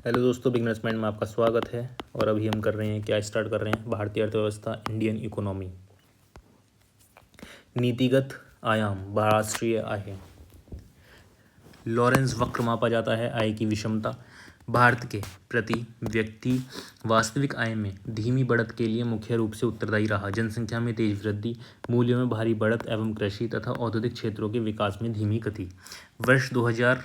Hello दोस्तों, beginners mind में आपका स्वागत है। और अभी हम कर रहे हैं क्या स्टार्ट कर रहे हैं भारतीय अर्थव्यवस्था, इंडियन इकोनॉमी। नीतिगत आयाम राष्ट्रीय आय। लॉरेंस वक्र मापा जाता है आय की विषमता। भारत के प्रति व्यक्ति वास्तविक आय में धीमी बढ़त के लिए मुख्य रूप से उत्तरदायी रहा। जनसंख्या में तेज वृद्धि, मूल्यों में भारी बढ़त एवं कृषि तथा औद्योगिक क्षेत्रों के विकास में धीमी गति। वर्ष 2000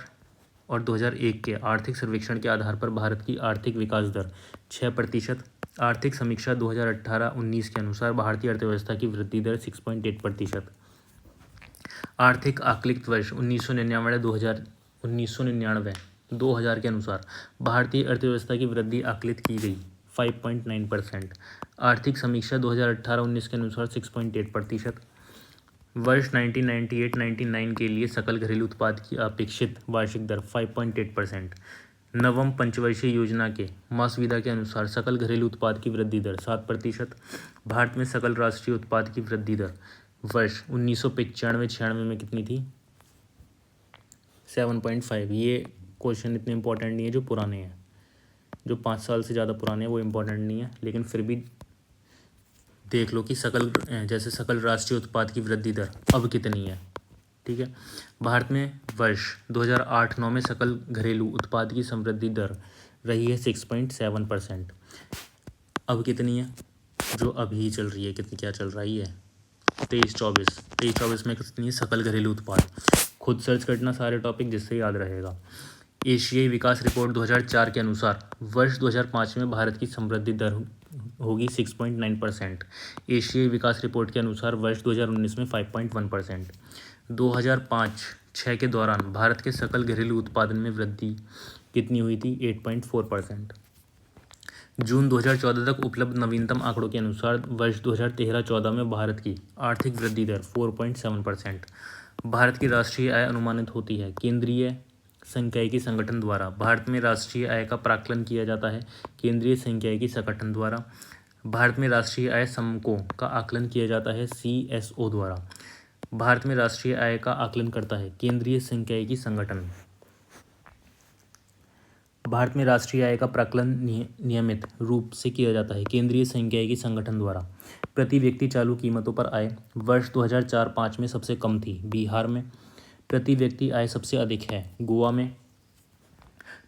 और 2001 के आर्थिक सर्वेक्षण के आधार पर भारत की आर्थिक विकास दर 6%। आर्थिक समीक्षा 2018-19 के अनुसार भारतीय अर्थव्यवस्था की वृद्धि दर 6.8%। आर्थिक आकलित वर्ष 1999 के अनुसार भारतीय अर्थव्यवस्था की वृद्धि आकलित की गई 5.9%। आर्थिक समीक्षा 2018-19 के अनुसार 6.8%। वर्ष 1998-99 के लिए सकल घरेलू उत्पाद की अपेक्षित वार्षिक दर 5.8%। नवम पंचवर्षीय योजना के मासविदा के अनुसार सकल घरेलू उत्पाद की वृद्धि दर 7%। भारत में सकल राष्ट्रीय उत्पाद की वृद्धि दर वर्ष 1995-96 में कितनी थी? 7.5। ये क्वेश्चन इतने इंपॉर्टेंट नहीं है जो पुराने हैं, जो 5 साल से ज़्यादा पुराने हैं वो इम्पोर्टेंट नहीं है, लेकिन फिर भी देख लो कि सकल राष्ट्रीय उत्पाद की वृद्धि दर अब कितनी है। ठीक है, भारत में वर्ष 2008-9 में सकल घरेलू उत्पाद की समृद्धि दर रही है 6.7%। अब कितनी है जो अभी चल रही है? क्या चल रही है? 23-24 में कितनी है सकल घरेलू उत्पाद? खुद सर्च करना सारे टॉपिक, जिससे याद रहेगा। एशियाई विकास रिपोर्ट 2004 के अनुसार वर्ष 2005 में भारत की समृद्धि दर होगी 6.9%। एशियाई विकास रिपोर्ट के अनुसार वर्ष 2019 में 5.1%। 2005-06 के दौरान भारत के सकल घरेलू उत्पादन में वृद्धि कितनी हुई थी? 8.4%। जून 2014 तक उपलब्ध नवीनतम आंकड़ों के अनुसार वर्ष 2013-14 में भारत की आर्थिक वृद्धि दर 4.7%। भारत की राष्ट्रीय आय अनुमानित होती है केंद्रीय सांख्यिकी संगठन द्वारा। भारत में राष्ट्रीय आय का प्राक्कलन किया जाता है केंद्रीय सांख्यिकी संगठन द्वारा। भारत में राष्ट्रीय आय समकों का आकलन किया जाता है CSO द्वारा। भारत में राष्ट्रीय आय का आकलन करता है केंद्रीय सांख्यिकी संगठन। भारत में राष्ट्रीय आय का प्राक्कलन नियमित रूप से किया जाता है केंद्रीय सांख्यिकी संगठन द्वारा। प्रति व्यक्ति चालू कीमतों पर आय वर्ष 2004-05 में सबसे कम थी बिहार में। प्रति व्यक्ति आय सबसे अधिक है गोवा में।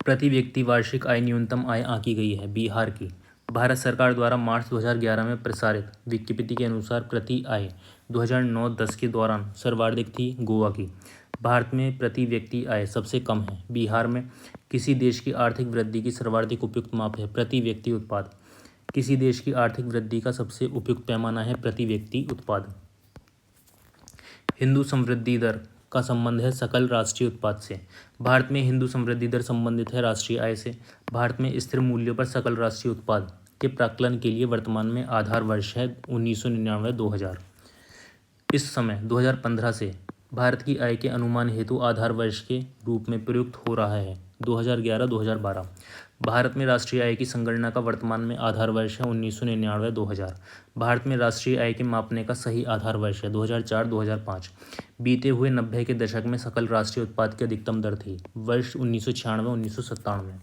प्रति व्यक्ति वार्षिक आय न्यूनतम आय आंकी गई है बिहार की। भारत सरकार द्वारा मार्च 2011 में प्रसारित विकिपीडिया के अनुसार प्रति आय 2009-10 के दौरान सर्वाधिक थी गोवा की। भारत में प्रति व्यक्ति आय सबसे कम है बिहार में। किसी देश की आर्थिक वृद्धि की सर्वाधिक उपयुक्त माप है प्रति व्यक्ति उत्पाद। किसी देश की आर्थिक वृद्धि का सबसे उपयुक्त पैमाना है प्रति व्यक्ति उत्पाद। हिंदू समृद्धि दर का संबंध है सकल राष्ट्रीय उत्पाद से। भारत में हिंदू समृद्धि दर संबंधित है राष्ट्रीय आय से। भारत में स्थिर मूल्यों पर सकल राष्ट्रीय उत्पाद के प्राक्कलन के लिए वर्तमान में आधार वर्ष है 1999-2000। इस समय 2015 से भारत की आय के अनुमान हेतु आधार वर्ष के रूप में प्रयुक्त हो रहा है 2011-2012। भारत में राष्ट्रीय आय की संगणना का वर्तमान में आधार वर्ष है 1999-2000। भारत में राष्ट्रीय आय के मापने का सही आधार वर्ष है 2004-2005। बीते हुए 90 के दशक में सकल राष्ट्रीय उत्पाद की अधिकतम दर थी वर्ष 1996-1997।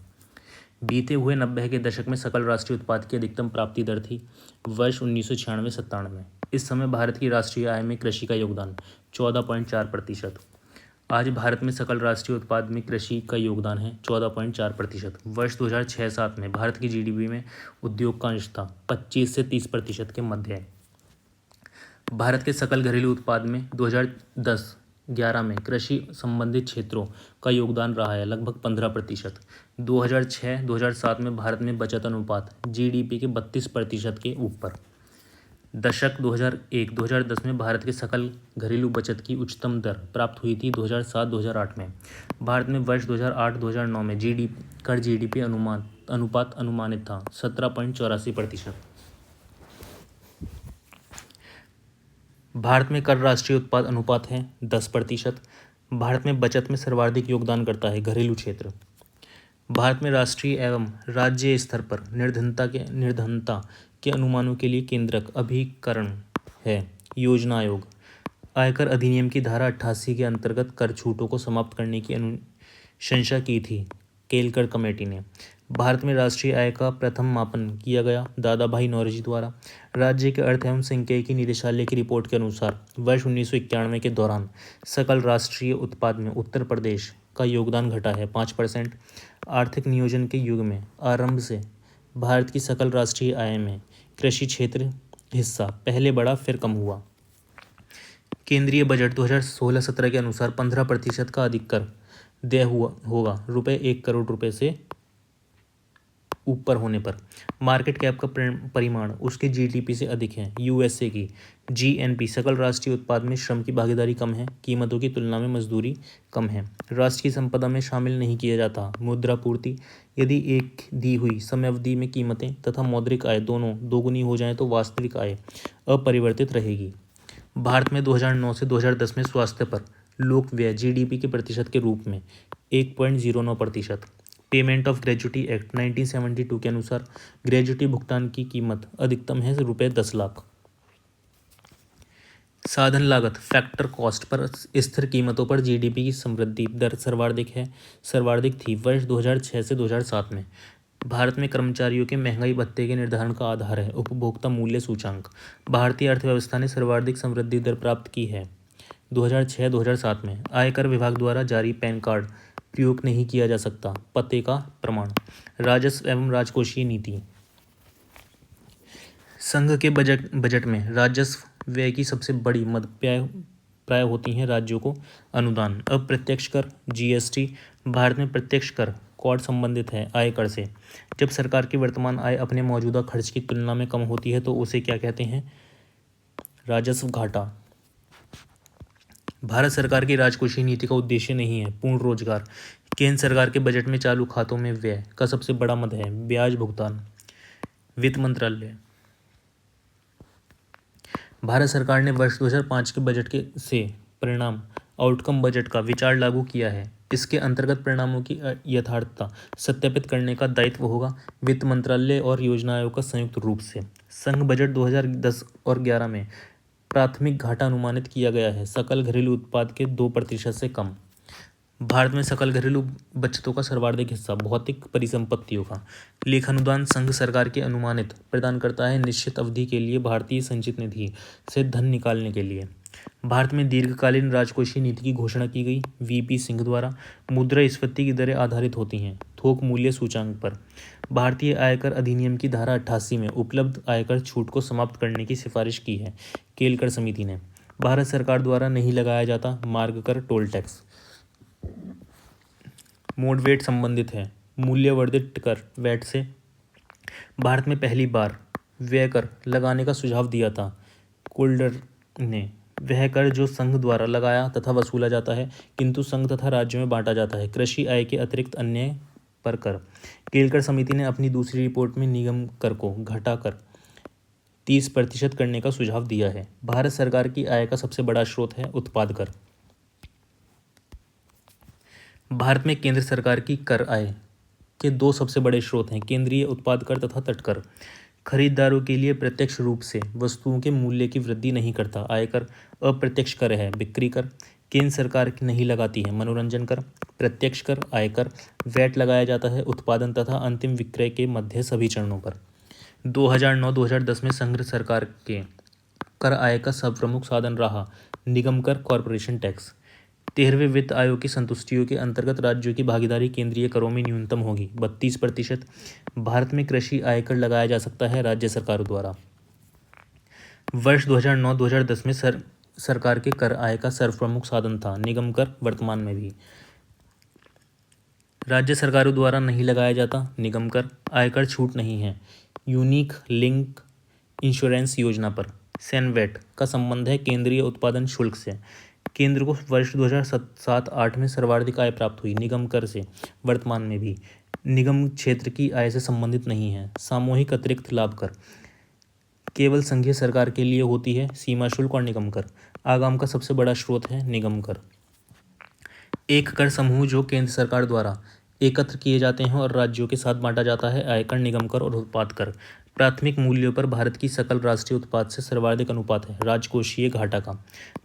बीते हुए 90 के दशक में सकल राष्ट्रीय उत्पाद की अधिकतम प्राप्ति दर थी वर्ष 1996-97। इस समय भारत की राष्ट्रीय आय में कृषि का योगदान 14.4%। आज भारत में सकल राष्ट्रीय उत्पाद में कृषि का योगदान है 14.4%। वर्ष 2006-07 में भारत की GDP में उद्योग का अंश था 25 से 30% के मध्य है। भारत के सकल घरेलू उत्पाद में 2010-11 में कृषि संबंधित क्षेत्रों का योगदान रहा है लगभग 15%। 2006-2007 में भारत में बचत अनुपात GDP के 32% के ऊपर। दशक 2001-2010 में भारत के सकल घरेलू बचत की उच्चतम दर प्राप्त हुई थी 2007-2008 में। भारत में वर्ष 2008-2009 में GDP अनुपात अनुमानित था 17.84%। भारत में कर राष्ट्रीय उत्पाद अनुपात है 10%। भारत में बचत में सर्वाधिक योगदान करता है घरेलू क्षेत्र। भारत में राष्ट्रीय एवं राज्य स्तर पर निर्धनता के अनुमानों के लिए केंद्रक अभिकरण है योजना आयोग। आयकर अधिनियम की धारा 88 के अंतर्गत कर छूटों को समाप्त करने की अनुशंसा की थी केलकर कमेटी ने। भारत में राष्ट्रीय आय का प्रथम मापन किया गया दादा भाई नौरोजी द्वारा। राज्य के अर्थ एवं सांख्यिकी निदेशालय की रिपोर्ट के अनुसार वर्ष 1991 के दौरान सकल राष्ट्रीय उत्पाद में उत्तर प्रदेश का योगदान घटा है 5%। आर्थिक नियोजन के युग में आरंभ से भारत की सकल राष्ट्रीय आय में कृषि क्षेत्र हिस्सा पहले बढ़ा फिर कम हुआ। केंद्रीय बजट 2016-17 के अनुसार 15% का अधिक कर देय हुआ होगा ₹1 करोड़ से ऊपर होने पर। मार्केट कैप का परिमाण उसके जीडीपी से अधिक है। यूएसए की जीएनपी सकल राष्ट्रीय उत्पाद में श्रम की भागीदारी कम है, कीमतों की तुलना में मजदूरी कम है। राष्ट्रीय संपदा में शामिल नहीं किया जाता मुद्रा पूर्ति। यदि एक दी हुई समयावधि में कीमतें तथा मौद्रिक आय दोनों दोगुनी हो जाए तो वास्तविक आय अपरिवर्तित रहेगी। भारत में 2009 से 2010 में स्वास्थ्य पर लोक व्यय जीडीपी के प्रतिशत के रूप में 1.09%। पेमेंट ऑफ ग्रेजुटी एक्ट 1972 के अनुसार ग्रेजुटी भुगतान की कीमत अधिकतम है ₹10 लाख। साधन लागत फैक्टर कॉस्ट पर स्थिर कीमतों पर जीडीपी की समृद्धि दर सर्वाधिक थी वर्ष 2006 से 2007 में। भारत में कर्मचारियों के महंगाई भत्ते के निर्धारण का आधार है उपभोक्ता मूल्य सूचांक। भारतीय अर्थव्यवस्था ने सर्वाधिक समृद्धि दर प्राप्त की है 2006-2007 में। आयकर विभाग द्वारा जारी पैन कार्ड प्रयोग नहीं किया जा सकता पते का प्रमाण। राजस्व एवं राजकोषीय नीति। संघ के बजट में राजस्व व्यय की सबसे बड़ी मद प्राय होती हैं राज्यों को अनुदान। अप्रत्यक्ष कर जीएसटी। भारत में प्रत्यक्ष कर कॉर्ड संबंधित है आयकर से। जब सरकार की वर्तमान आय अपने मौजूदा खर्च की तुलना में कम होती है तो उसे क्या कहते हैं? राजस्व घाटा। भारत सरकार की राजकोषीय नीति का उद्देश्य नहीं है पूर्ण रोजगार। केंद्र सरकार के बजट में चालू खातों में व्यय का सबसे बड़ा मद है ब्याज भुगतान। वित्त मंत्रालय। भारत सरकार ने वर्ष 2005 के बजट के से परिणाम आउटकम बजट का विचार लागू किया है। इसके अंतर्गत परिणामों की यथार्थता सत्यापित करने का दायित्व होगा वित्त मंत्रालय और योजना आयोग का संयुक्त रूप से। संघ बजट 2010 और 11 में प्राथमिक घाटा अनुमानित किया गया है सकल घरेलू उत्पाद के 2% से कम। भारत में सकल घरेलू बचतों का सर्वाधिक हिस्सा भौतिक परिसंपत्तियों का। लेखानुदान संघ सरकार के अनुमानित प्रदान करता है निश्चित अवधि के लिए भारतीय संचित निधि से धन निकालने के लिए। भारत में दीर्घकालीन राजकोषीय नीति की घोषणा की गई वीपी सिंह द्वारा। मुद्रास्फीति की दरें आधारित होती हैं थोक मूल्य सूचांक पर। भारतीय आयकर अधिनियम की धारा 88 में उपलब्ध आयकर छूट को समाप्त करने की सिफारिश की है केलकर समिति ने। भारत सरकार द्वारा नहीं लगाया जाता मार्ग कर टोल टैक्स। मोडवेट संबंधित है मूल्यवर्धित कर वैट से। भारत में पहली बार व्यय कर लगाने का सुझाव दिया था कोल्डर ने। वह कर जो संघ द्वारा लगाया तथा वसूला जाता है किंतु संघ तथा राज्यों में बांटा जाता है कृषि आय के अतिरिक्त अन्य पर कर। केलकर समिति ने अपनी दूसरी रिपोर्ट में निगम कर को घटाकर 30% करने का सुझाव दिया है। भारत सरकार की आय का सबसे बड़ा स्रोत है उत्पाद कर। भारत में केंद्र सरकार की कर आय के 2 सबसे बड़े स्रोत हैं केंद्रीय उत्पाद कर तथा तटकर। खरीदारों के लिए प्रत्यक्ष रूप से वस्तुओं के मूल्य की वृद्धि नहीं करता आयकर। अप्रत्यक्ष कर है बिक्री कर। केंद्र सरकार नहीं लगाती है मनोरंजन कर। प्रत्यक्ष कर आयकर वैट लगाया जाता है उत्पादन तथा अंतिम विक्रय के मध्य सभी चरणों पर। 2009-2010 में संघ सरकार के कर आय का सर्वप्रमुख साधन रहा निगम कर कॉरपोरेशन टैक्स। 13वें वित्त आयोग की संतुष्टियों के अंतर्गत राज्यों की भागीदारी केंद्रीय करों में न्यूनतम होगी 32%। भारत में कृषि आयकर लगाया जा सकता है राज्य सरकारों द्वारा। वर्ष 2009-2010 में सरकार के कर आय का सर्वप्रमुख साधन था निगम कर। वर्तमान में भी राज्य सरकारों द्वारा नहीं लगाया जाता निगम कर। आयकर छूट नहीं है यूनिक लिंक इंश्योरेंस योजना पर। सैनवेट का संबंध है केंद्रीय उत्पादन शुल्क से। केंद्र को वर्ष 2007-8 में सर्वाधिक आय प्राप्त हुई निगम कर से। वर्तमान में भी निगम क्षेत्र की आय से संबंधित नहीं है। सामूहिक अतिरिक्त लाभ कर केवल संघीय सरकार के लिए होती है सीमा शुल्क और निगम कर। आगाम का सबसे बड़ा स्रोत है निगम कर। एक कर समूह जो केंद्र सरकार द्वारा एकत्र किए जाते हैं और राज्यों के साथ बांटा जाता है आयकर निगम कर और उत्पाद कर। प्राथमिक मूल्यों पर भारत की सकल राष्ट्रीय उत्पाद से सर्वाधिक अनुपात है राजकोषीय घाटा का।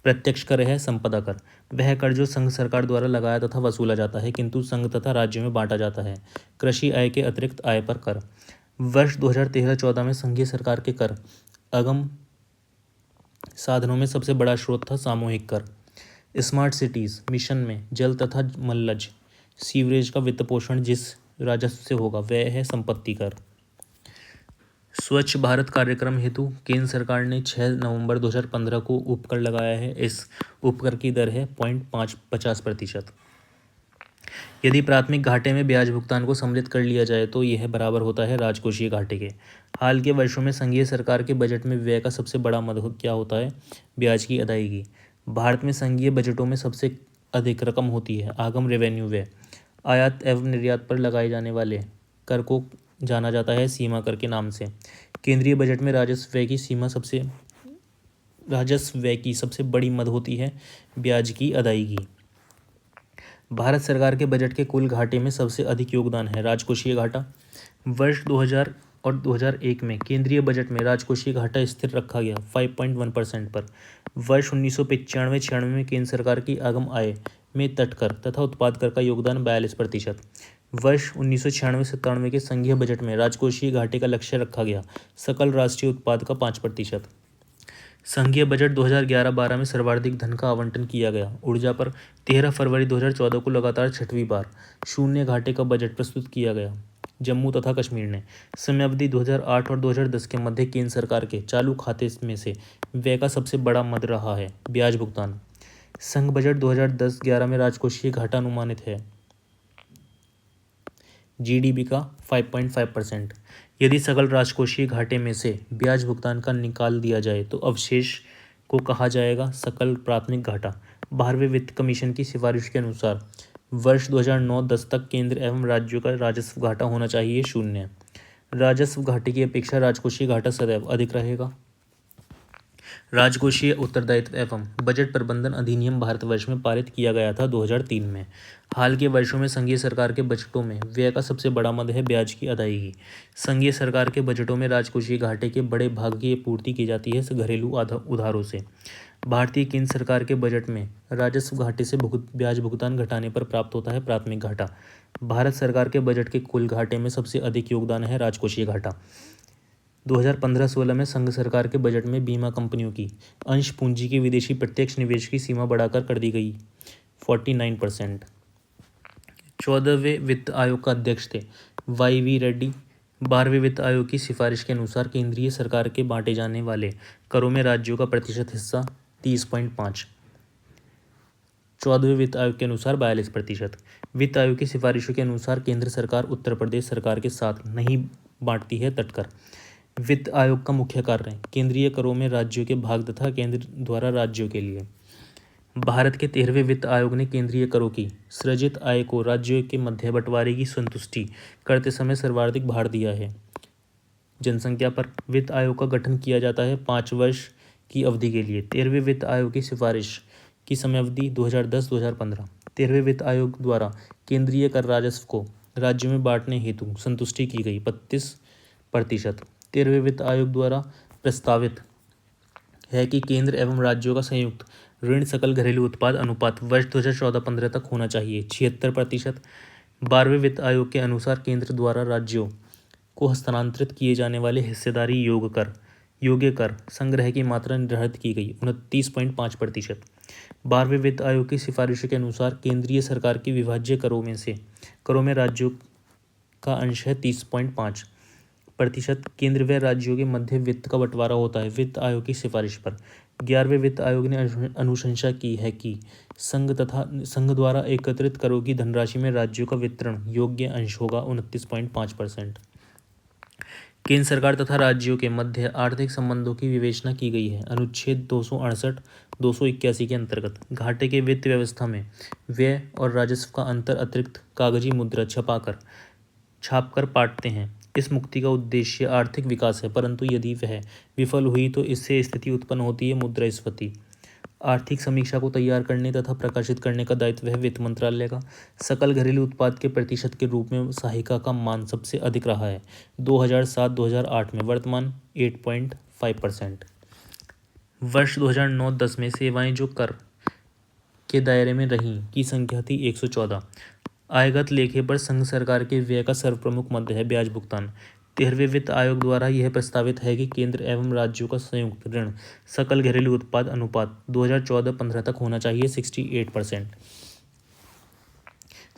प्रत्यक्ष कर है संपदा कर, वह कर जो संघ सरकार द्वारा लगाया तथा वसूला जाता है किंतु संघ तथा राज्यों में बांटा जाता है। कृषि आय के अतिरिक्त आय पर कर। वर्ष 2013-14 में संघीय सरकार के कर आगम साधनों में सबसे बड़ा स्रोत था सामूहिक कर। स्मार्ट सिटीज मिशन में जल तथा मलज सीवरेज का वित्त पोषण जिस राजस्व से होगा वह है संपत्ति कर। स्वच्छ भारत कार्यक्रम हेतु केंद्र सरकार ने 6 नवंबर 2015 को उपकर लगाया है। इस उपकर की दर है 0.50%। यदि प्राथमिक घाटे में ब्याज भुगतान को सम्मिलित कर लिया जाए तो यह बराबर होता है राजकोषीय घाटे के। हाल के वर्षों में संघीय सरकार के बजट में व्यय का सबसे बड़ा मद क्या होता है? ब्याज की अदायगी। भारत में संघीय बजटों में सबसे अधिक रकम होती है आगम रेवेन्यू व्यय। आयात एवं निर्यात पर लगाए जाने वाले कर को जाना जाता है सीमा कर के नाम से। केंद्रीय बजट में राजस्व व्यय की सबसे बड़ी मद होती है ब्याज की अदायगी। भारत सरकार के बजट के कुल घाटे में सबसे अधिक योगदान है राजकोषीय घाटा। वर्ष 2000 और 2001 में केंद्रीय बजट में राजकोषीय घाटा स्थिर रखा गया 5.1% पर। वर्ष 1995-96 में केंद्र सरकार की आगम आय में तटकर तथा उत्पाद कर का योगदान 42%। वर्ष 1996-97 के संघीय बजट में राजकोषीय घाटे का लक्ष्य रखा गया सकल राष्ट्रीय उत्पाद का 5%। संघीय बजट 2011-12 में सर्वाधिक धन का आवंटन किया गया ऊर्जा पर। 13 फरवरी 2014 को लगातार 6वीं बार शून्य घाटे का बजट प्रस्तुत किया गया जम्मू तथा कश्मीर ने। समयावधि 2008 और 2010 के मध्य केंद्र सरकार के चालू खाते में से व्यय का सबसे बड़ा मद रहा है ब्याज भुगतान। संघ बजट 2010-11 में राजकोषीय घाटा अनुमानित है जीडीपी का 5.5%। यदि सकल राजकोषीय घाटे में से ब्याज भुगतान का निकाल दिया जाए तो अवशेष को कहा जाएगा सकल प्राथमिक घाटा। 12वें वित्त कमीशन की सिफारिश के अनुसार वर्ष 2009-10 तक केंद्र एवं राज्यों का राजस्व घाटा होना चाहिए 0। राजस्व घाटे की अपेक्षा राजकोषीय घाटा सदैव अधिक रहेगा। राजकोषीय उत्तरदायित्व एवं बजट प्रबंधन अधिनियम भारतवर्ष में पारित किया गया था 2003 में। हाल के वर्षों में संघीय सरकार के बजटों में व्यय का सबसे बड़ा मद है ब्याज की अदायगी। संघीय सरकार के बजटों में राजकोषीय घाटे के बड़े भाग की पूर्ति की जाती है घरेलू उधारों से। भारतीय केंद्र सरकार के बजट में राजस्व घाटे से ब्याज भुगतान घटाने पर प्राप्त होता है प्राथमिक घाटा। भारत सरकार के बजट के कुल घाटे में सबसे अधिक योगदान है राजकोषीय घाटा। 2015-16 में संघ सरकार के बजट में बीमा कंपनियों की अंश पूंजी के विदेशी प्रत्यक्ष निवेश की सीमा बढ़ाकर कर दी गई 49%। 14वें वित्त आयोग का अध्यक्ष थे YV रेड्डी। 12वें वित्त आयोग की सिफारिश के अनुसार केंद्रीय सरकार के बांटे जाने वाले करों में राज्यों का प्रतिशत हिस्सा 30.5। 14वें वित्त आयोग के अनुसार 42%। वित्त आयोग की सिफारिशों के अनुसार केंद्र सरकार उत्तर प्रदेश सरकार के साथ नहीं बांटती है तटकर। वित्त आयोग का मुख्य कार्य केंद्रीय करों में राज्यों के भाग तथा केंद्र द्वारा राज्यों के लिए। भारत के 13वें वित्त आयोग ने केंद्रीय करों की सृजित आय को राज्यों के मध्य बंटवारे की संतुष्टि करते समय सर्वाधिक भार दिया है। जनसंख्या पर वित्त आयोग का गठन किया जाता है 5 वर्ष की अवधि के लिए। 13वें वित्त आयोग की सिफारिश की समयावधि 2010-2015। 13वें वित्त आयोग द्वारा केंद्रीय कर राजस्व को राज्यों में बांटने हेतु संतुष्टि की गई 32%। 13वें वित्त आयोग द्वारा प्रस्तावित है कि केंद्र एवं राज्यों का संयुक्त ऋण सकल घरेलू उत्पाद अनुपात वर्ष 2014-15 तक होना चाहिए 76%। 12वें वित्त आयोग के अनुसार केंद्र द्वारा राज्यों को हस्तांतरित किए जाने वाले हिस्सेदारी योग्य कर संग्रह की मात्रा निर्धारित की गई 29.5%। 12वें वित्त आयोग की सिफारिशों के अनुसार केंद्रीय सरकार के विभाज्य करों में राज्यों का अंश है 30.5%। केंद्र व राज्यों के मध्य वित्त का बंटवारा होता है वित्त आयोग की सिफारिश पर। 11वें वित्त आयोग ने अनुशंसा की है कि संघ द्वारा एकत्रित करों की धनराशि में राज्यों का वितरण योग्य अंश होगा 29.5%। केंद्र सरकार तथा राज्यों के मध्य आर्थिक संबंधों की विवेचना की गई है अनुच्छेद 268-281 के अंतर्गत। घाटे के वित्त व्यवस्था में व्यय और राजस्व का अंतर अतिरिक्त कागजी मुद्रा छापकर पाटते हैं। इस मुक्ति का उद्देश्य आर्थिक विकास है, परंतु यदि वह विफल हुई तो इससे स्थिति उत्पन्न होती है मुद्रास्फीति। आर्थिक समीक्षा को तैयार करने तथा प्रकाशित करने का दायित्व है वित्त मंत्रालय का। सकल घरेलू उत्पाद के प्रतिशत के रूप में सहायिका का मान सबसे अधिक रहा है 2007-2008 में, वर्तमान 8.5%। वर्ष 2009-10 में सेवाएं जो कर के दायरे में रहीं की संख्या थी 114। आयगत लेखे पर संघ सरकार के व्यय का सर्वप्रमुख मद है ब्याज भुगतान। 13वें वित्त आयोग द्वारा यह प्रस्तावित है कि केंद्र एवं राज्यों का संयुक्त ऋण सकल घरेलू उत्पाद अनुपात 2014-15 तक होना चाहिए 68%।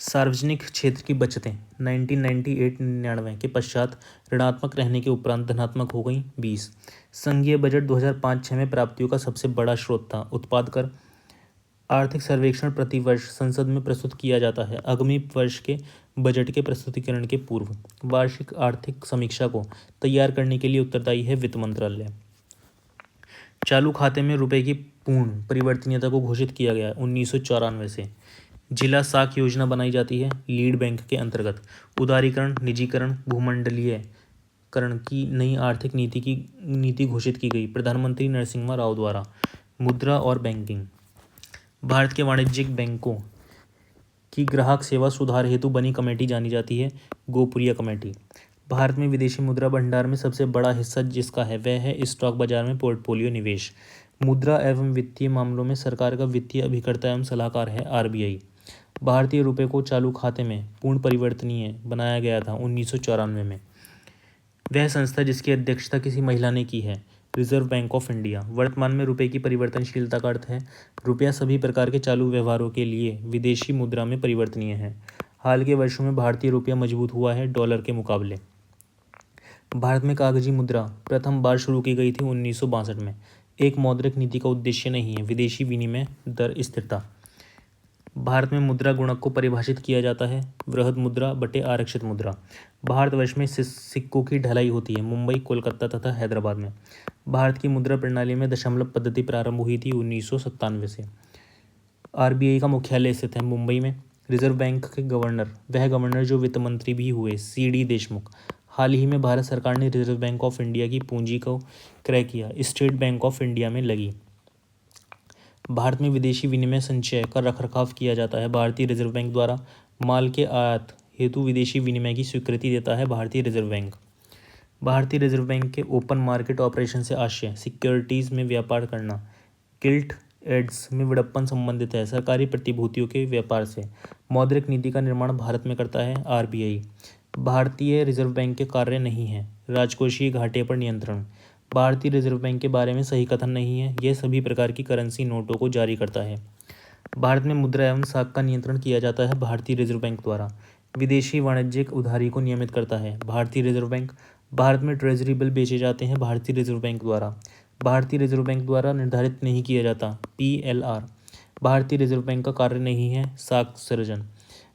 सार्वजनिक क्षेत्र की बचतें 1998-99 के पश्चात ऋणात्मक रहने के उपरांत धनात्मक हो गई 20। संघीय बजट 2005-06 में प्राप्तियों का सबसे बड़ा स्रोत था। उत्पाद कर। आर्थिक सर्वेक्षण प्रतिवर्ष संसद में प्रस्तुत किया जाता है आगामी वर्ष के बजट के प्रस्तुतिकरण के पूर्व। वार्षिक आर्थिक समीक्षा को तैयार करने के लिए उत्तरदायी है वित्त मंत्रालय। चालू खाते में रुपए की पूर्ण परिवर्तनीयता को घोषित किया गया 1994 से। जिला साख योजना बनाई जाती है लीड बैंक के अंतर्गत। उदारीकरण, निजीकरण, भूमंडलीयकरण की नई आर्थिक नीति घोषित की गई प्रधानमंत्री नरसिम्हा राव द्वारा। मुद्रा और बैंकिंग। भारत के वाणिज्यिक बैंकों की ग्राहक सेवा सुधार हेतु बनी कमेटी जानी जाती है गोपुरिया कमेटी। भारत में विदेशी मुद्रा भंडार में सबसे बड़ा हिस्सा जिसका है वह है स्टॉक बाजार में पोर्टफोलियो निवेश। मुद्रा एवं वित्तीय मामलों में सरकार का वित्तीय अभिकर्ता एवं सलाहकार है आरबीआई। भारतीय रुपये को चालू खाते में पूर्ण परिवर्तनीय बनाया गया था 1994 में। वह संस्था जिसकी अध्यक्षता किसी महिला ने की है रिजर्व बैंक ऑफ इंडिया। वर्तमान में रुपये की परिवर्तनशीलता का अर्थ है रुपया सभी प्रकार के चालू व्यवहारों के लिए विदेशी मुद्रा में परिवर्तनीय है। हाल के वर्षों में भारतीय रुपया मजबूत हुआ है डॉलर के मुकाबले। भारत में कागजी मुद्रा प्रथम बार शुरू की गई थी 1962 में। एक मौद्रिक नीति का उद्देश्य नहीं है विदेशी विनिमय दर स्थिरता। भारत में मुद्रा गुणक को परिभाषित किया जाता है वृहद मुद्रा बटे आरक्षित मुद्रा। भारतवर्ष में सिक्कों की ढलाई होती है मुंबई, कोलकाता तथा हैदराबाद में। भारत की मुद्रा प्रणाली में दशमलव पद्धति प्रारंभ हुई थी 1997 से। आरबीआई का मुख्यालय स्थित है मुंबई में। रिजर्व बैंक के गवर्नर, वह गवर्नर जो वित्त मंत्री भी हुए, सीडी देशमुख। हाल ही में भारत सरकार ने रिजर्व बैंक ऑफ इंडिया की पूंजी को क्रय किया, स्टेट बैंक ऑफ इंडिया में लगी। भारत में विदेशी विनिमय संचय का रखरखाव किया जाता है भारतीय रिजर्व बैंक द्वारा। माल के आयात हेतु विदेशी विनिमय की स्वीकृति देता है भारतीय रिजर्व बैंक। भारतीय रिजर्व बैंक के ओपन मार्केट ऑपरेशन से आशय सिक्योरिटीज़ में व्यापार करना। गिल्ट एड्स में विपणन संबंधित है सरकारी प्रतिभूतियों के व्यापार से। मौद्रिक नीति का निर्माण भारत में करता है आरबीआई। भारतीय रिजर्व बैंक के कार्य नहीं है राजकोषीय घाटे पर नियंत्रण। भारतीय रिजर्व बैंक के बारे में सही कथन नहीं है, यह सभी प्रकार की करेंसी नोटों को जारी करता है। भारत में मुद्रा एवं साख का नियंत्रण किया जाता है भारतीय रिजर्व बैंक द्वारा। विदेशी वाणिज्यिक उधारी को नियमित करता है भारतीय रिजर्व बैंक। भारत में ट्रेजरी बिल बेचे जाते हैं भारतीय रिजर्व बैंक द्वारा। भारतीय रिजर्व बैंक द्वारा निर्धारित नहीं किया जाता पीएलआर। भारतीय रिजर्व बैंक का कार्य नहीं है साख सृजन।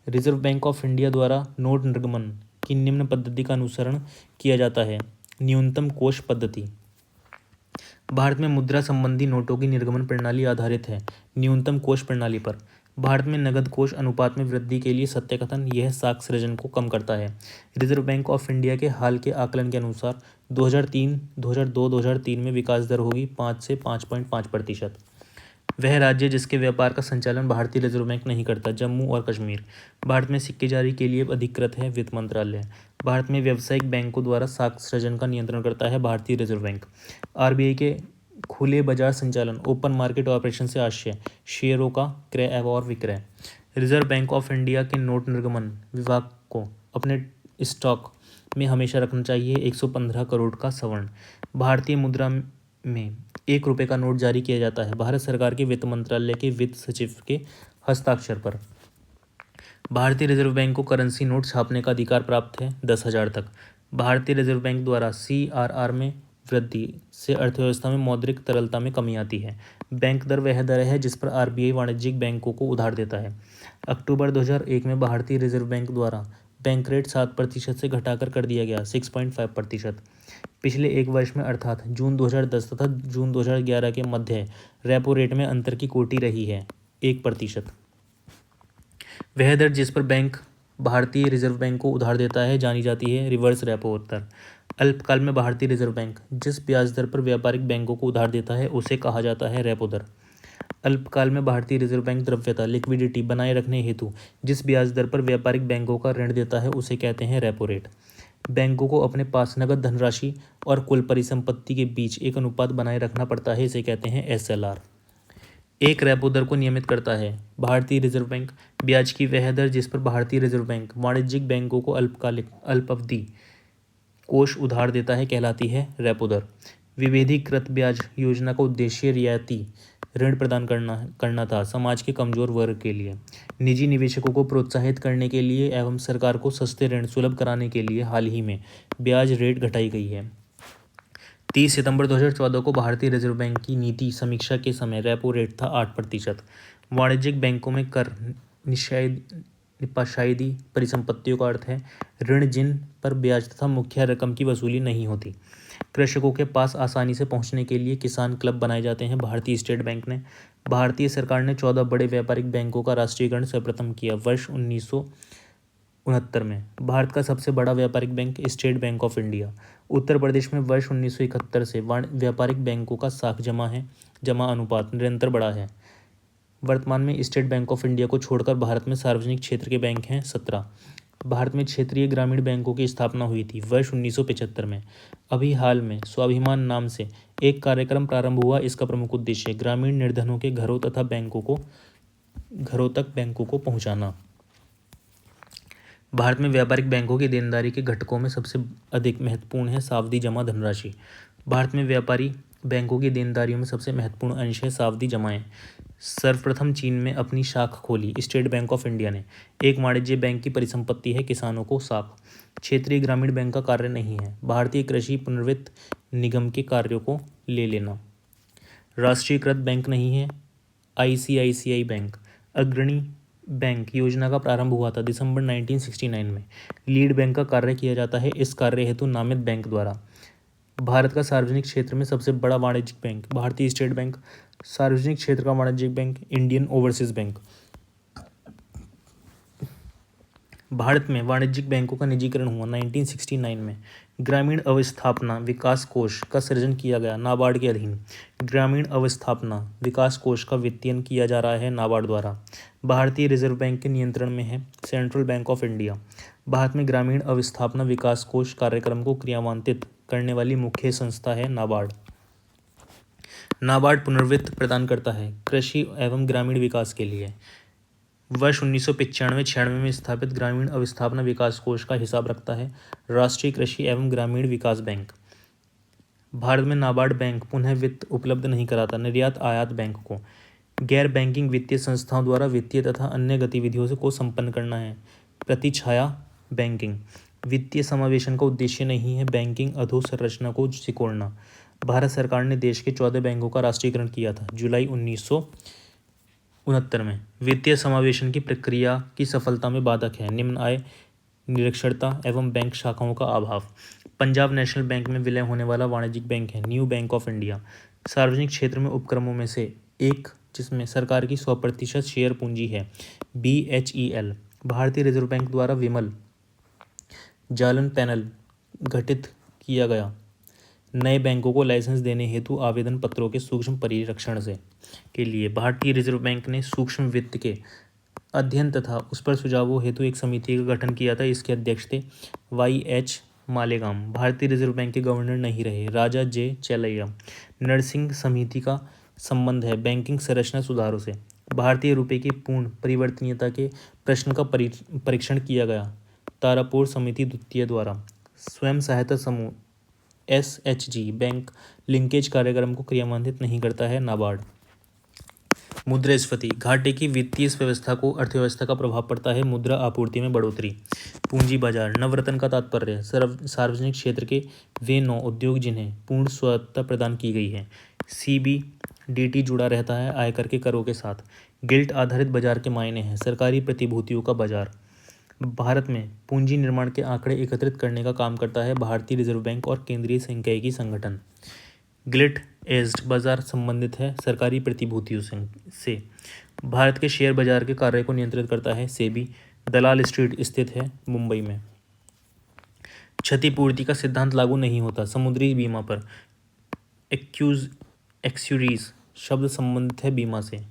रिजर्व बैंक ऑफ इंडिया द्वारा नोट निर्गमन की निम्न पद्धति का अनुसरण किया जाता है न्यूनतम कोष पद्धति। भारत में मुद्रा संबंधी नोटों की निर्गमन प्रणाली आधारित है न्यूनतम कोष प्रणाली पर। भारत में नगद कोष अनुपात में वृद्धि के लिए सत्य कथन यह साख सृजन को कम करता है। रिजर्व बैंक ऑफ इंडिया के हाल के आकलन के अनुसार 2002-2003 में विकास दर होगी 5 से 5.5%। वह राज्य जिसके व्यापार का संचालन भारतीय रिजर्व बैंक नहीं करता जम्मू और कश्मीर। भारत में सिक्के जारी के लिए अधिकृत है वित्त मंत्रालय। भारत में व्यावसायिक बैंकों द्वारा साख सृजन का नियंत्रण करता है भारतीय रिजर्व बैंक। आरबीआई के खुले बाजार संचालन ओपन मार्केट ऑपरेशन से आशय शेयरों का क्रय और विक्रय। रिजर्व बैंक ऑफ इंडिया के नोट निर्गमन विभाग को अपने स्टॉक में हमेशा रखना चाहिए 115 करोड़ का स्वर्ण। भारतीय मुद्रा में 1 रुपये का नोट जारी किया जाता है भारत सरकार के वित्त मंत्रालय के वित्त सचिव के हस्ताक्षर पर। भारतीय रिजर्व बैंक को करेंसी नोट छापने का अधिकार प्राप्त है 10,000 तक। भारतीय रिजर्व बैंक द्वारा सीआरआर में वृद्धि से अर्थव्यवस्था में मौद्रिक तरलता में कमी आती है। बैंक दर वह दर है जिस पर आरबीआई वाणिज्यिक बैंकों को उधार देता है। अक्टूबर 2001 में भारतीय रिजर्व बैंक द्वारा बैंक रेट 7% से घटाकर कर दिया गया 6.5%। पिछले एक वर्ष में अर्थात जून 2010 तथा जून 2011 के मध्य रेपो रेट में अंतर की कोटि रही है 1%। वह दर जिस पर बैंक भारतीय रिजर्व बैंक को उधार देता है जानी जाती है रिवर्स रेपो दर। अल्पकाल में भारतीय रिजर्व बैंक जिस ब्याज दर पर व्यापारिक बैंकों को उधार देता है उसे कहा जाता है रेपो दर। अल्पकाल में भारतीय रिजर्व बैंक द्रव्यता लिक्विडिटी बनाए रखने हेतु जिस ब्याज दर पर व्यापारिक बैंकों का ऋण देता है उसे कहते हैं रेपो रेट। बैंकों को अपने पास नकद धनराशि और कुल परिसंपत्ति के बीच एक अनुपात बनाए रखना पड़ता है, इसे कहते हैं SLR। एक रेपो दर को नियमित करता है भारतीय रिजर्व बैंक। ब्याज की वह दर जिस पर भारतीय रिजर्व बैंक वाणिज्यिक बैंकों को अल्पावधि कोष उधार देता है कहलाती है रेपो दर। विभेदीकृत ब्याज योजना का उद्देश्य रियायती ऋण प्रदान करना था समाज के कमजोर वर्ग के लिए। निजी निवेशकों को प्रोत्साहित करने के लिए एवं सरकार को सस्ते ऋण सुलभ कराने के लिए हाल ही में ब्याज रेट घटाई गई है। 30 सितंबर 2014 को भारतीय रिजर्व बैंक की नीति समीक्षा के समय रेपो रेट था 8%। वाणिज्यिक बैंकों में कर निपाशायदी परिसंपत्तियों का अर्थ है ऋण जिन पर ब्याज तथा मुख्य रकम की वसूली नहीं होती। कृषकों के पास आसानी से पहुंचने के लिए किसान क्लब बनाए जाते हैं। भारतीय स्टेट बैंक ने भारतीय सरकार ने 14 बड़े व्यापारिक बैंकों का राष्ट्रीयकरण सर्वप्रथम किया वर्ष 1969 में। भारत का सबसे बड़ा व्यापारिक bank State Bank of India. Uttar Pradesh में वर्ष 1971 से व्यापारिक बैंकों का साख जमा अनुपात निरंतर बढ़ा है। वर्तमान में स्टेट बैंक ऑफ इंडिया को छोड़कर भारत में सार्वजनिक क्षेत्र के बैंक हैं 17। भारत में क्षेत्रीय ग्रामीण बैंकों की स्थापना हुई थी वर्ष 1975 में। अभी हाल में स्वाभिमान नाम से एक कार्यक्रम प्रारंभ हुआ। इसका प्रमुख उद्देश्य ग्रामीण निर्धनों के घरों तक बैंकों को पहुंचाना। भारत में व्यापारिक बैंकों की देनदारी के घटकों में सबसे अधिक महत्वपूर्ण है सावधि जमा धनराशि। भारत में व्यापारी बैंकों की देनदारियों में सबसे महत्वपूर्ण अंश है सावधि जमाएं। सर्वप्रथम चीन में अपनी शाख खोली स्टेट बैंक ऑफ इंडिया ने। एक वाणिज्य बैंक की परिसंपत्ति है किसानों को साख। क्षेत्रीय ग्रामीण बैंक का कार्य नहीं है भारतीय कृषि पुनर्वित्त निगम के कार्यों को ले लेना। राष्ट्रीयकृत बैंक नहीं है ICICI बैंक। अग्रणी बैंक योजना का प्रारंभ हुआ था दिसंबर 1969 में। लीड बैंक का कार्य किया जाता है इस कार्य हेतु नामित बैंक द्वारा। भारत का सार्वजनिक क्षेत्र में सबसे बड़ा वाणिज्यिक बैंक भारतीय स्टेट बैंक। सार्वजनिक क्षेत्र का वाणिज्यिक bank Indian overseas bank. Bharat में वाणिज्यिक बैंकों का निजीकरण हुआ 1969 में। ग्रामीण अवस्थापना विकास कोष का सृजन किया गया नाबार्ड के अधीन। ग्रामीण अवस्थापना विकास कोष का वित्तीयन किया जा रहा है नाबार्ड द्वारा। भारतीय रिजर्व बैंक के नियंत्रण में है central bank of India. Bharat में ग्रामीण अवस्थापना विकास कोष कार्यक्रम को क्रियान्वित करने वाली मुख्य संस्था है नाबार्ड। नाबार्ड पुनर्वित्त प्रदान करता है कृषि एवं ग्रामीण विकास के लिए। वर्ष 1995-96 में स्थापित ग्रामीण अवस्थापना विकास कोष का हिसाब रखता है राष्ट्रीय कृषि एवं ग्रामीण विकास बैंक। भारत में नाबार्ड बैंक पुनः वित्त उपलब्ध नहीं कराता निर्यात आयात बैंक को। गैर बैंकिंग वित्तीय संस्थाओं द्वारा वित्तीय तथा अन्य गतिविधियों को संपन्न करना है। प्रतिछाया बैंकिंग वित्तीय समावेशन का उद्देश्य नहीं है बैंकिंग अधोसंरचना को सिकोड़ना। भारत सरकार ने देश के 14 बैंकों का राष्ट्रीयकरण किया था जुलाई 1969 में। वित्तीय समावेशन की प्रक्रिया की सफलता में बाधक है निम्न आय निरक्षरता एवं बैंक शाखाओं का अभाव। पंजाब नेशनल बैंक में विलय होने वाला वाणिज्यिक बैंक है न्यू बैंक ऑफ इंडिया। सार्वजनिक क्षेत्र में उपक्रमों में से एक जिसमें सरकार की 100% शेयर पूंजी है BHEL। भारतीय रिजर्व बैंक द्वारा विमल जालन पैनल गठित किया गया। नए बैंकों को लाइसेंस देने हेतु आवेदन पत्रों के सूक्ष्म परिरक्षण के लिए भारतीय रिजर्व बैंक ने सूक्ष्म वित्त के अध्ययन तथा उस पर सुझावों हेतु एक समिति का गठन किया था। इसके अध्यक्ष थे YH मालेगाम। भारतीय रिजर्व बैंक के गवर्नर नहीं रहे राजा J चेलैया। नरसिंह समिति का संबंध है बैंकिंग संरचना सुधारों से। भारतीय रुपये की पूर्ण परिवर्तनीयता के प्रश्न का परीक्षण किया गया तारापुर समिति द्वितीय द्वारा। स्वयं सहायता समूह SHG बैंक लिंकेज कार्यक्रम को क्रियान्वित नहीं करता है नाबार्ड। मुद्रास्फीति घाटे की वित्तीय व्यवस्था को अर्थव्यवस्था का प्रभाव पड़ता है मुद्रा आपूर्ति में बढ़ोतरी। पूंजी बाजार नवरत्न का तात्पर्य सार्वजनिक क्षेत्र के वे 9 उद्योग जिन्हें पूर्ण स्वायत्तता प्रदान की गई है। CBDT जुड़ा रहता है आयकर के करों के साथ। गिल्ट आधारित बाजार के मायने हैं सरकारी प्रतिभूतियों का बाजार। भारत में पूंजी निर्माण के आंकड़े एकत्रित करने का काम करता है भारतीय रिजर्व बैंक और केंद्रीय सांख्यिकी संगठन। गिल्ट एज्ड बाजार संबंधित है सरकारी प्रतिभूतियों से। भारत के शेयर बाजार के कार्य को नियंत्रित करता है सेबी। दलाल स्ट्रीट स्थित है मुंबई में। क्षतिपूर्ति का सिद्धांत लागू नहीं होता समुद्री बीमा पर। एक्सयूरीज शब्द संबंधित है बीमा से।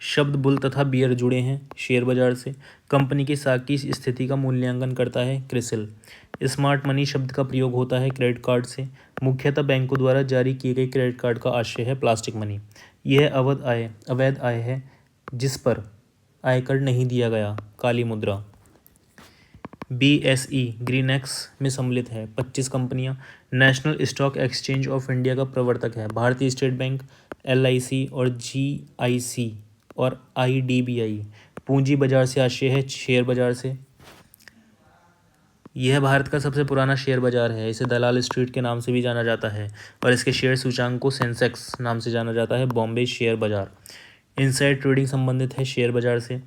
शब्द बुल तथा बियर जुड़े हैं शेयर बाजार से। कंपनी की साख की स्थिति का मूल्यांकन करता है क्रिसिल। स्मार्ट मनी शब्द का प्रयोग होता है क्रेडिट कार्ड से। मुख्यतः बैंकों द्वारा जारी किए गए क्रेडिट कार्ड का आशय है प्लास्टिक मनी। यह अवैध आय है जिस पर आयकर नहीं दिया गया, काली मुद्रा। BSE ग्रीनएक्स में सम्मिलित है 25 कंपनियां। National stock exchange of India का प्रवर्तक है भारतीय स्टेट बैंक, LIC और GIC और IDBI। पूंजी बाजार से आशय है शेयर बाजार से। यह भारत का सबसे पुराना शेयर बाजार है। इसे दलाल स्ट्रीट के नाम से भी जाना जाता है और इसके शेयर सूचांक को सेंसेक्स नाम से जाना जाता है। बॉम्बे शेयर बाजार। इनसाइड ट्रेडिंग संबंधित है शेयर बाजार से।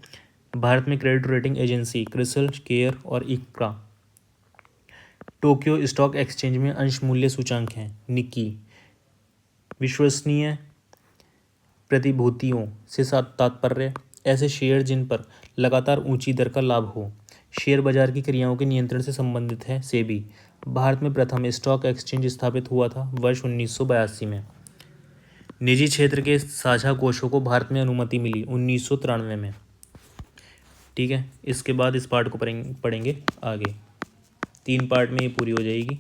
भारत में credit rating agency CRISIL, care और इक्रा। टोक्यो स्टॉक एक्सचेंज में अंश मूल्य सूचांक हैं निक्की। विश्वसनीय प्रतिभूतियों से तात्पर्य ऐसे शेयर जिन पर लगातार ऊंची दर का लाभ हो। शेयर बाजार की क्रियाओं के नियंत्रण से संबंधित है सेबी। भारत में प्रथम स्टॉक एक्सचेंज स्थापित हुआ था वर्ष 1982 में। निजी क्षेत्र के साझा कोषों को भारत में अनुमति मिली 1993 में। ठीक है, इसके बाद इस पार्ट को पढ़ेंगे आगे। 3 पार्ट में ये पूरी हो जाएगी।